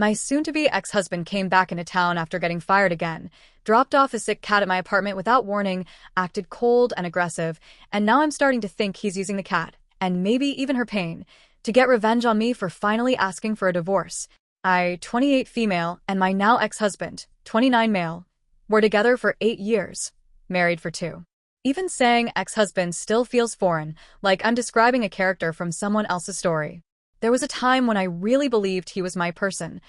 My soon-to-be ex-husband came back into town after getting fired again, dropped off a sick cat at my apartment without warning, acted cold and aggressive, and now I'm starting to think he's using the cat, and maybe even her pain, to get revenge on me for finally asking for a divorce. 28 female, and my now ex-husband, 29 male, were together for 8 years, married for 2. Even saying ex-husband still feels foreign, like I'm describing a character from someone else's story. There was a time when I really believed he was my person,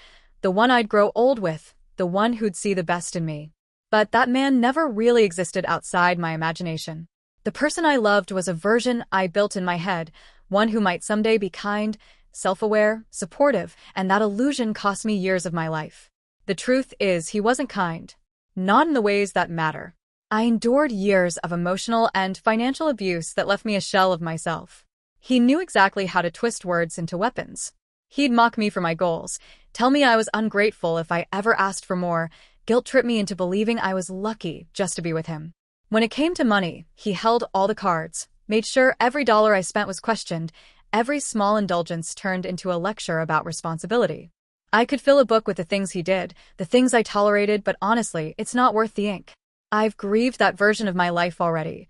the one I'd grow old with, the one who'd see the best in me. But that man never really existed outside my imagination. The person I loved was a version I built in my head, one who might someday be kind, self-aware, supportive, and that illusion cost me years of my life. The truth is, he wasn't kind. Not in the ways that matter. I endured years of emotional and financial abuse that left me a shell of myself. He knew exactly how to twist words into weapons. He'd mock me for my goals, tell me I was ungrateful if I ever asked for more, guilt-trip me into believing I was lucky just to be with him. When it came to money, he held all the cards, made sure every dollar I spent was questioned, every small indulgence turned into a lecture about responsibility. I could fill a book with the things he did, the things I tolerated, but honestly, it's not worth the ink. I've grieved that version of my life already,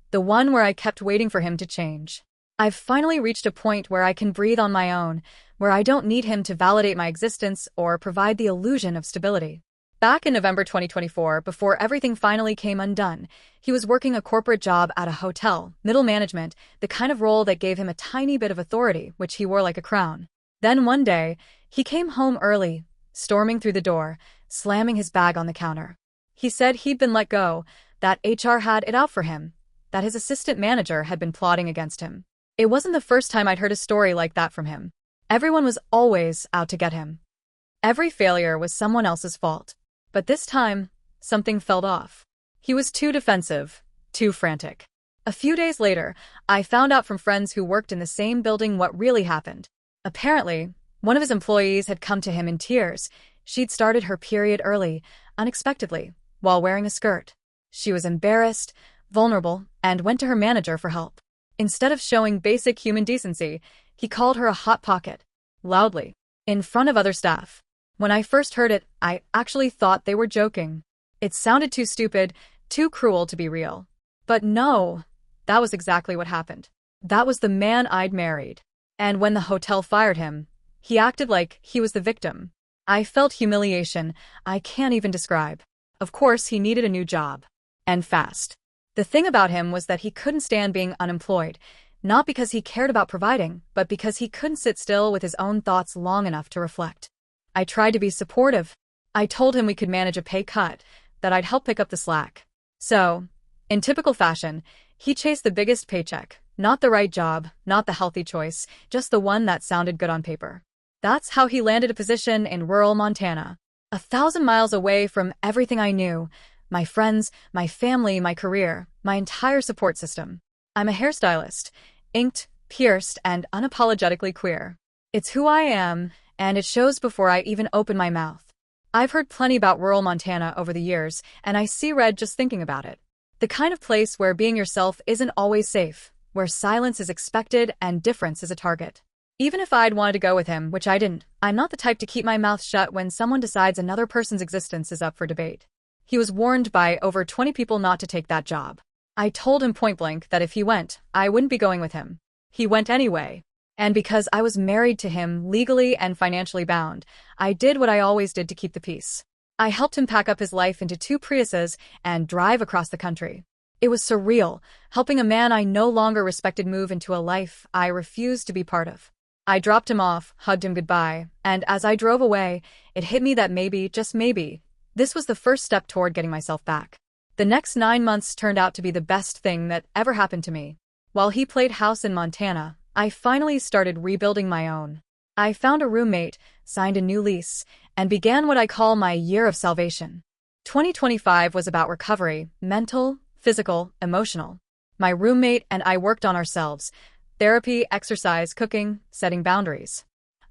the one where I kept waiting for him to change. I've finally reached a point where I can breathe on my own, where I don't need him to validate my existence or provide the illusion of stability. Back in November 2024, before everything finally came undone, he was working a corporate job at a hotel, middle management, the kind of role that gave him a tiny bit of authority, which he wore like a crown. Then one day, he came home early, storming through the door, slamming his bag on the counter. He said he'd been let go, that HR had it out for him, that his assistant manager had been plotting against him. It wasn't the first time I'd heard a story like that from him. Everyone was always out to get him. Every failure was someone else's fault. But this time, something felt off. He was too defensive, too frantic. A few days later, I found out from friends who worked in the same building what really happened. Apparently, one of his employees had come to him in tears. She'd started her period early, unexpectedly, while wearing a skirt. She was embarrassed, vulnerable, and went to her manager for help. Instead of showing basic human decency, he called her a hot pocket, loudly, in front of other staff. When I first heard it, I actually thought they were joking. It sounded too stupid, too cruel to be real. But no, that was exactly what happened. That was the man I'd married. And when the hotel fired him, he acted like he was the victim. I felt humiliation I can't even describe. Of course, he needed a new job. And fast. The thing about him was that he couldn't stand being unemployed, not because he cared about providing, but because he couldn't sit still with his own thoughts long enough to reflect. I tried to be supportive. I told him we could manage a pay cut, that I'd help pick up the slack. So, in typical fashion, he chased the biggest paycheck, not the right job, not the healthy choice, just the one that sounded good on paper. That's how he landed a position in rural Montana, 1,000 miles away from everything I knew, my friends, my family, my career, my entire support system. I'm a hairstylist, inked, pierced, and unapologetically queer. It's who I am, and it shows before I even open my mouth. I've heard plenty about rural Montana over the years, and I see red just thinking about it. The kind of place where being yourself isn't always safe, where silence is expected and difference is a target. Even if I'd wanted to go with him, which I didn't, I'm not the type to keep my mouth shut when someone decides another person's existence is up for debate. He was warned by over 20 people not to take that job. I told him point blank that if he went, I wouldn't be going with him. He went anyway. And because I was married to him, legally and financially bound, I did what I always did to keep the peace. I helped him pack up his life into 2 Priuses and drive across the country. It was surreal, helping a man I no longer respected move into a life I refused to be part of. I dropped him off, hugged him goodbye, and as I drove away, it hit me that maybe, just maybe, this was the first step toward getting myself back. The next 9 months turned out to be the best thing that ever happened to me. While he played house in Montana, I finally started rebuilding my own. I found a roommate, signed a new lease, and began what I call my year of salvation. 2025 was about recovery, mental, physical, emotional. My roommate and I worked on ourselves, therapy, exercise, cooking, setting boundaries.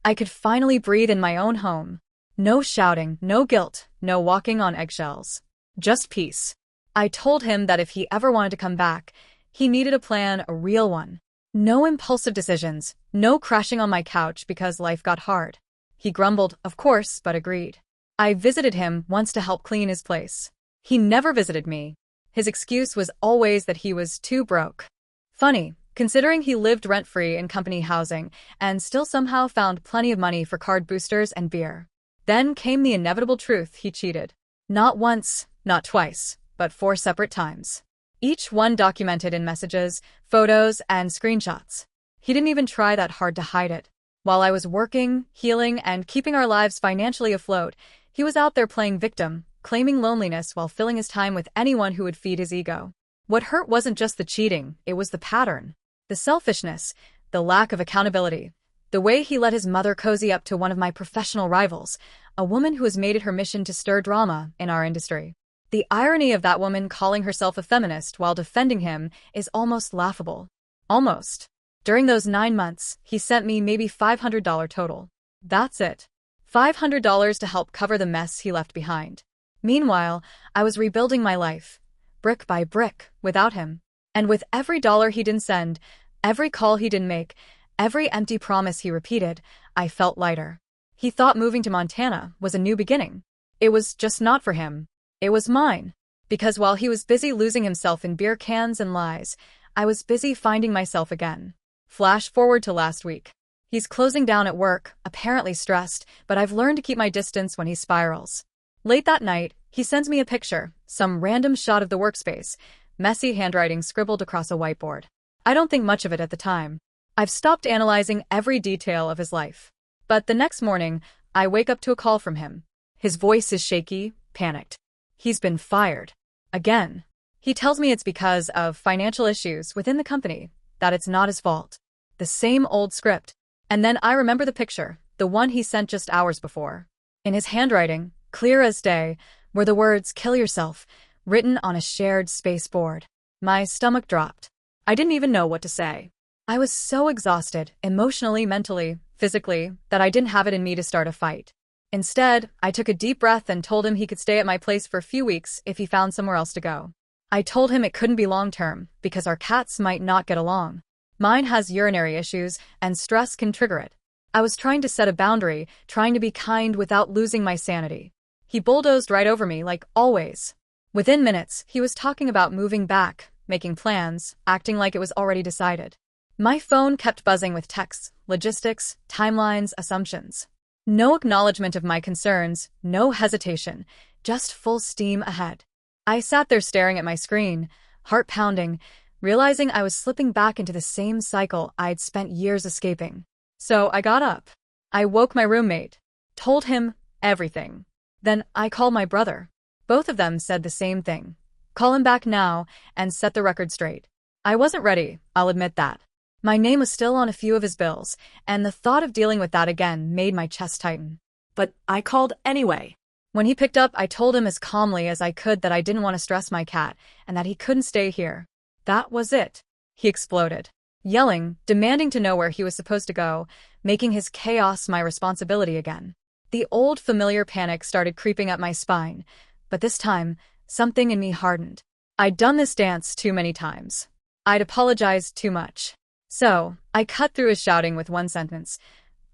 I could finally breathe in my own home. No shouting, no guilt, no walking on eggshells. Just peace. I told him that if he ever wanted to come back, he needed a plan, a real one. No impulsive decisions, no crashing on my couch because life got hard. He grumbled, of course, but agreed. I visited him once to help clean his place. He never visited me. His excuse was always that he was too broke. Funny, considering he lived rent-free in company housing and still somehow found plenty of money for card boosters and beer. Then came the inevitable truth: he cheated. Not once, not twice, but 4 separate times. Each one documented in messages, photos, and screenshots. He didn't even try that hard to hide it. While I was working, healing, and keeping our lives financially afloat, he was out there playing victim, claiming loneliness while filling his time with anyone who would feed his ego. What hurt wasn't just the cheating, it was the pattern. The selfishness, the lack of accountability. The way he let his mother cozy up to one of my professional rivals, a woman who has made it her mission to stir drama in our industry. The irony of that woman calling herself a feminist while defending him is almost laughable. Almost. During those 9 months, he sent me maybe $500 total. That's it. $500 to help cover the mess he left behind. Meanwhile, I was rebuilding my life, brick by brick, without him. And with every dollar he didn't send, every call he didn't make, every empty promise he repeated, I felt lighter. He thought moving to Montana was a new beginning. It was just not for him. It was mine. Because while he was busy losing himself in beer cans and lies, I was busy finding myself again. Flash forward to last week. He's closing down at work, apparently stressed, but I've learned to keep my distance when he spirals. Late that night, he sends me a picture, some random shot of the workspace, messy handwriting scribbled across a whiteboard. I don't think much of it at the time. I've stopped analyzing every detail of his life. But the next morning, I wake up to a call from him. His voice is shaky, panicked. He's been fired. Again. He tells me it's because of financial issues within the company, that it's not his fault. The same old script. And then I remember the picture, the one he sent just hours before. In his handwriting, clear as day, were the words "kill yourself," written on a shared space board. My stomach dropped. I didn't even know what to say. I was so exhausted, emotionally, mentally, physically, that I didn't have it in me to start a fight. Instead, I took a deep breath and told him he could stay at my place for a few weeks if he found somewhere else to go. I told him it couldn't be long-term, because our cats might not get along. Mine has urinary issues, and stress can trigger it. I was trying to set a boundary, trying to be kind without losing my sanity. He bulldozed right over me, like always. Within minutes, he was talking about moving back, making plans, acting like it was already decided. My phone kept buzzing with texts, logistics, timelines, assumptions. No acknowledgement of my concerns, no hesitation, just full steam ahead. I sat there staring at my screen, heart pounding, realizing I was slipping back into the same cycle I'd spent years escaping. So I got up. I woke my roommate, told him everything. Then I called my brother. Both of them said the same thing. Call him back now and set the record straight. I wasn't ready, I'll admit that. My name was still on a few of his bills, and the thought of dealing with that again made my chest tighten. But I called anyway. When he picked up, I told him as calmly as I could that I didn't want to stress my cat and that he couldn't stay here. That was it. He exploded, yelling, demanding to know where he was supposed to go, making his chaos my responsibility again. The old familiar panic started creeping up my spine, but this time, something in me hardened. I'd done this dance too many times. I'd apologized too much. So, I cut through his shouting with one sentence.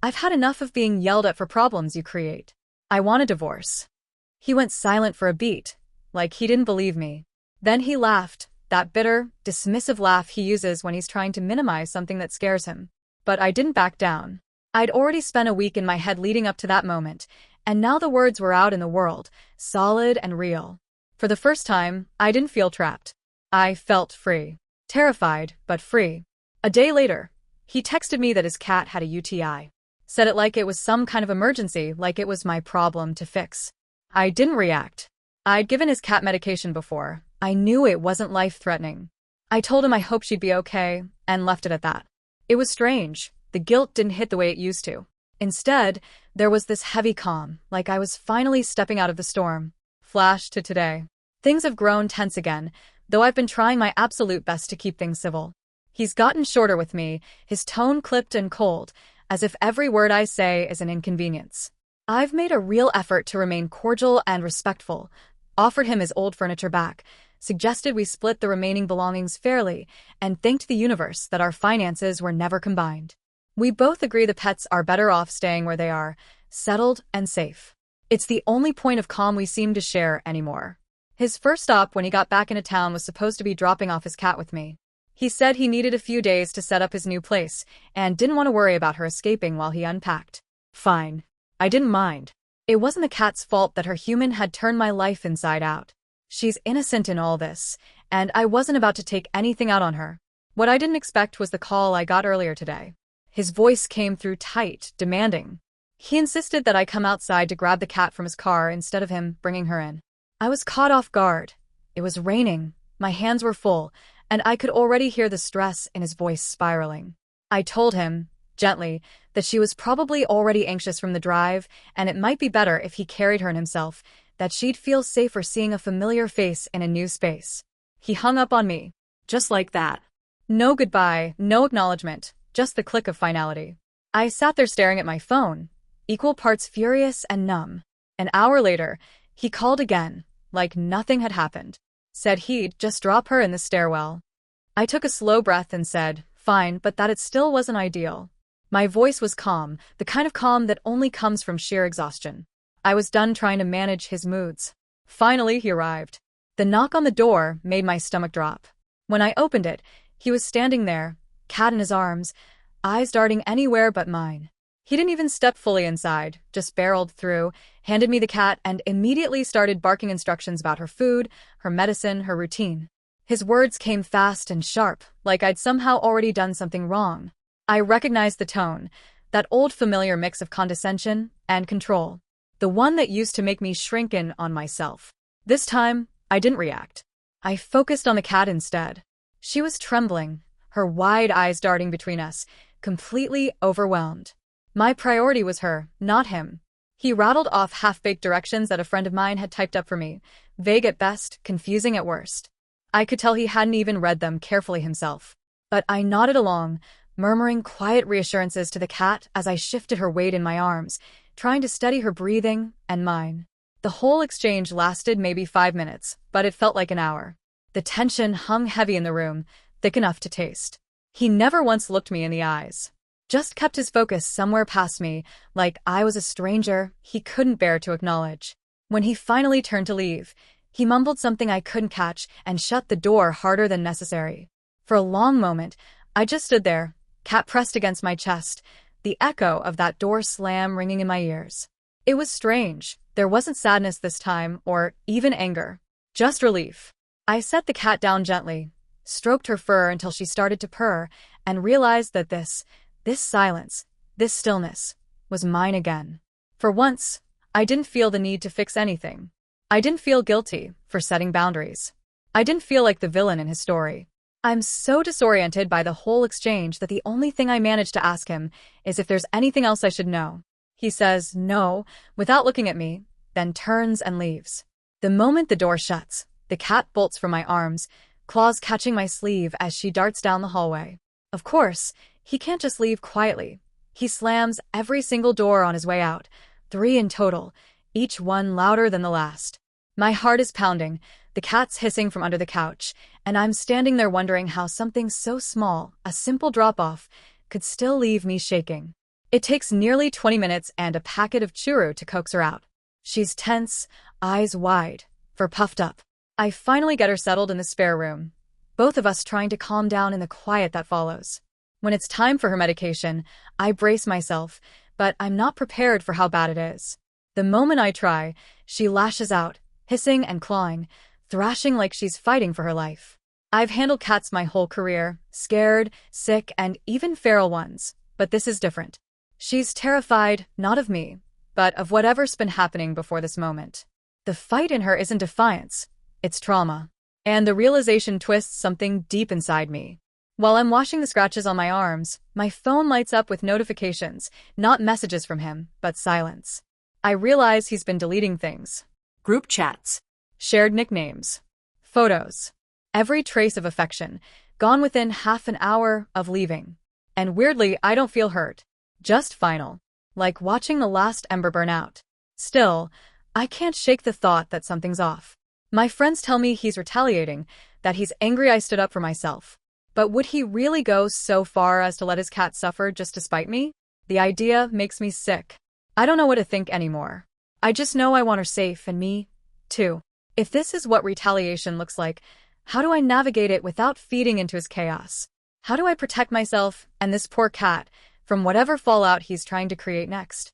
I've had enough of being yelled at for problems you create. I want a divorce. He went silent for a beat, like he didn't believe me. Then he laughed, that bitter, dismissive laugh he uses when he's trying to minimize something that scares him. But I didn't back down. I'd already spent a week in my head leading up to that moment, and now the words were out in the world, solid and real. For the first time, I didn't feel trapped. I felt free. Terrified, but free. A day later, he texted me that his cat had a UTI. Said it like it was some kind of emergency, like it was my problem to fix. I didn't react. I'd given his cat medication before. I knew it wasn't life-threatening. I told him I hoped she'd be okay, and left it at that. It was strange. The guilt didn't hit the way it used to. Instead, there was this heavy calm, like I was finally stepping out of the storm. Flash to today. Things have grown tense again, though I've been trying my absolute best to keep things civil. He's gotten shorter with me, his tone clipped and cold, as if every word I say is an inconvenience. I've made a real effort to remain cordial and respectful, offered him his old furniture back, suggested we split the remaining belongings fairly, and thanked the universe that our finances were never combined. We both agree the pets are better off staying where they are, settled and safe. It's the only point of calm we seem to share anymore. His first stop when he got back into town was supposed to be dropping off his cat with me. He said he needed a few days to set up his new place and didn't want to worry about her escaping while he unpacked. Fine. I didn't mind. It wasn't the cat's fault that her human had turned my life inside out. She's innocent in all this, and I wasn't about to take anything out on her. What I didn't expect was the call I got earlier today. His voice came through tight, demanding. He insisted that I come outside to grab the cat from his car instead of him bringing her in. I was caught off guard. It was raining, my hands were full, and I could already hear the stress in his voice spiraling. I told him, gently, that she was probably already anxious from the drive, and it might be better if he carried her in himself, that she'd feel safer seeing a familiar face in a new space. He hung up on me. Just like that. No goodbye, no acknowledgement, just the click of finality. I sat there staring at my phone, equal parts furious and numb. An hour later, he called again, like nothing had happened. Said he'd just drop her in the stairwell. I took a slow breath and said, fine, but that it still wasn't ideal. My voice was calm, the kind of calm that only comes from sheer exhaustion. I was done trying to manage his moods. Finally, he arrived. The knock on the door made my stomach drop. When I opened it, he was standing there, cat in his arms, eyes darting anywhere but mine. He didn't even step fully inside, just barreled through, handed me the cat, and immediately started barking instructions about her food, her medicine, her routine. His words came fast and sharp, like I'd somehow already done something wrong. I recognized the tone, that old familiar mix of condescension and control, the one that used to make me shrink in on myself. This time, I didn't react. I focused on the cat instead. She was trembling, her wide eyes darting between us, completely overwhelmed. My priority was her, not him. He rattled off half-baked directions that a friend of mine had typed up for me, vague at best, confusing at worst. I could tell he hadn't even read them carefully himself. But I nodded along, murmuring quiet reassurances to the cat as I shifted her weight in my arms, trying to steady her breathing and mine. The whole exchange lasted maybe 5 minutes, but it felt like an hour. The tension hung heavy in the room, thick enough to taste. He never once looked me in the eyes. Just kept his focus somewhere past me, like I was a stranger he couldn't bear to acknowledge. When he finally turned to leave, he mumbled something I couldn't catch and shut the door harder than necessary. For a long moment, I just stood there, cat pressed against my chest, the echo of that door slam ringing in my ears. It was strange. There wasn't sadness this time, or even anger. Just relief. I set the cat down gently, stroked her fur until she started to purr, and realized that this silence, this stillness, was mine again. For once, I didn't feel the need to fix anything. I didn't feel guilty for setting boundaries. I didn't feel like the villain in his story. I'm so disoriented by the whole exchange that the only thing I managed to ask him is if there's anything else I should know. He says no, without looking at me, then turns and leaves. The moment the door shuts, the cat bolts from my arms, claws catching my sleeve as she darts down the hallway. Of course, he can't just leave quietly. He slams every single door on his way out, 3 in total, each one louder than the last. My heart is pounding, the cat's hissing from under the couch, and I'm standing there wondering how something so small, a simple drop-off, could still leave me shaking. It takes nearly 20 minutes and a packet of churro to coax her out. She's tense, eyes wide, fur puffed up. I finally get her settled in the spare room, both of us trying to calm down in the quiet that follows. When it's time for her medication, I brace myself, but I'm not prepared for how bad it is. The moment I try, she lashes out, hissing and clawing, thrashing like she's fighting for her life. I've handled cats my whole career, scared, sick, and even feral ones, but this is different. She's terrified, not of me, but of whatever's been happening before this moment. The fight in her isn't defiance, it's trauma. And the realization twists something deep inside me. While I'm washing the scratches on my arms, my phone lights up with notifications, not messages from him, but silence. I realize he's been deleting things. Group chats, shared nicknames, photos. Every trace of affection, gone within half an hour of leaving. And weirdly, I don't feel hurt. Just final. Like watching the last ember burn out. Still, I can't shake the thought that something's off. My friends tell me he's retaliating, that he's angry I stood up for myself. But would he really go so far as to let his cat suffer just to spite me? The idea makes me sick. I don't know what to think anymore. I just know I want her safe and me, too. If this is what retaliation looks like, how do I navigate it without feeding into his chaos? How do I protect myself and this poor cat from whatever fallout he's trying to create next?